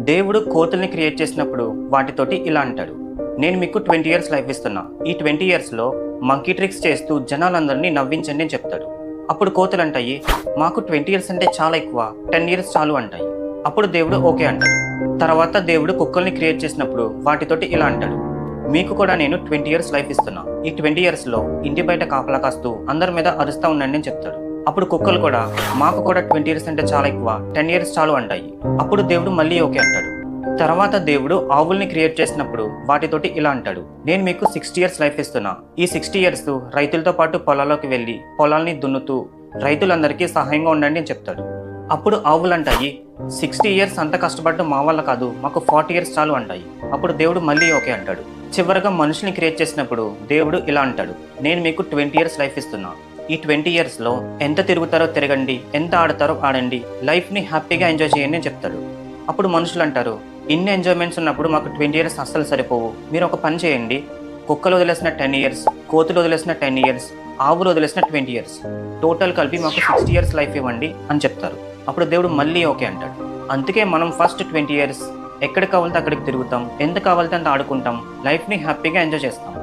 దేవుడు కోతుల్ని క్రియేట్ చేసినప్పుడు వాటితోటి ఇలా అంటాడు, నేను మీకు 20 ఇయర్స్ లైఫ్ ఇస్తున్నా. ఈ 20 ఇయర్స్లో మంకీ ట్రిక్స్ చేస్తూ జనాలందరినీ నవ్వించండి అని చెప్తాడు. అప్పుడు కోతులు అంటాయి, మాకు 20 ఇయర్స్ అంటే చాలా ఎక్కువ, 10 ఇయర్స్ చాలు అంటాయి. అప్పుడు దేవుడు ఓకే అంటాడు. తర్వాత దేవుడు కుక్కల్ని క్రియేట్ చేసినప్పుడు వాటితోటి ఇలా అంటాడు, మీకు కూడా నేను 20 ఇయర్స్ లైఫ్ ఇస్తున్నా. ఈ 20 ఇయర్స్లో ఇంటి బయట కాపలా కాస్తూ అందరి మీద అరుస్తూ ఉండండి అని చెప్తాడు. అప్పుడు కుక్కలు కూడా మాకు కూడా 20 ఇయర్స్ అంటే చాలా ఎక్కువ, 10 ఇయర్స్ చాలు అంటాయి. అప్పుడు దేవుడు మళ్ళీ ఓకే అంటాడు. తర్వాత దేవుడు ఆవుల్ని క్రియేట్ చేసినప్పుడు వాటితోటి ఇలా అంటాడు, నేను మీకు 60 ఇయర్స్ లైఫ్ ఇస్తున్నా. ఈ 60 ఇయర్స్ రైతులతో పాటు పొలాల్లోకి వెళ్ళి పొలాల్ని దున్నుతూ రైతులందరికీ సహాయంగా ఉండండి అని చెప్తాడు. అప్పుడు ఆవులు అంటాయి, 60 ఇయర్స్ అంత కష్టపడడం మా వల్ల కాదు, మాకు 40 ఇయర్స్ చాలు అంటాయి. అప్పుడు దేవుడు మళ్ళీ ఓకే అంటాడు. చివరిగా మనుషుల్ని క్రియేట్ చేసినప్పుడు దేవుడు ఇలా అంటాడు, నేను మీకు 20 ఇయర్స్ లైఫ్ ఇస్తున్నా. ఈ 20 ఇయర్స్లో ఎంత తిరుగుతారో తిరగండి, ఎంత ఆడతారో ఆడండి, లైఫ్ని హ్యాపీగా ఎంజాయ్ చేయండి అని చెప్తాడు. అప్పుడు మనుషులు అంటారు, ఇన్ని ఎంజాయ్మెంట్స్ ఉన్నప్పుడు మాకు 20 ఇయర్స్ అస్సలు సరిపోవు, మీరు ఒక పని చేయండి, కుక్కలు వదిలేసిన 10 ఇయర్స్, కోతులు వదిలేసిన 10 ఇయర్స్, ఆవులు వదిలేసిన 20 ఇయర్స్, టోటల్ కలిపి మాకు 60 ఇయర్స్ లైఫ్ ఇవ్వండి అని చెప్తారు. అప్పుడు దేవుడు మళ్ళీ ఓకే అంటాడు. అందుకే మనం ఫస్ట్ 20 ఇయర్స్ ఎక్కడికి కావాలితే అక్కడికి తిరుగుతాం, ఎంత కావాలితే అంత ఆడుకుంటాం, లైఫ్ని హ్యాపీగా ఎంజాయ్ చేస్తాం.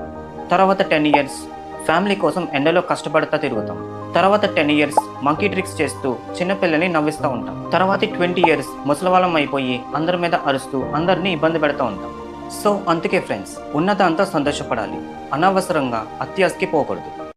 తర్వాత 10 ఇయర్స్ ఫ్యామిలీ కోసం ఎండలో కష్టపడతా తిరుగుతాం. తర్వాత 10 ఇయర్స్ మంకీ ట్రిక్స్ చేస్తూ చిన్నపిల్లల్ని నవ్విస్తూ ఉంటాం. తర్వాత 20 ఇయర్స్ ముసలివాళ్ళం అయిపోయి అందరి మీద అరుస్తూ అందరినీ ఇబ్బంది పెడతా ఉంటాం. సో అందుకే ఫ్రెండ్స్, ఉన్నదంతా సంతోషపడాలి, అనవసరంగా అత్యాశకి పోకూడదు.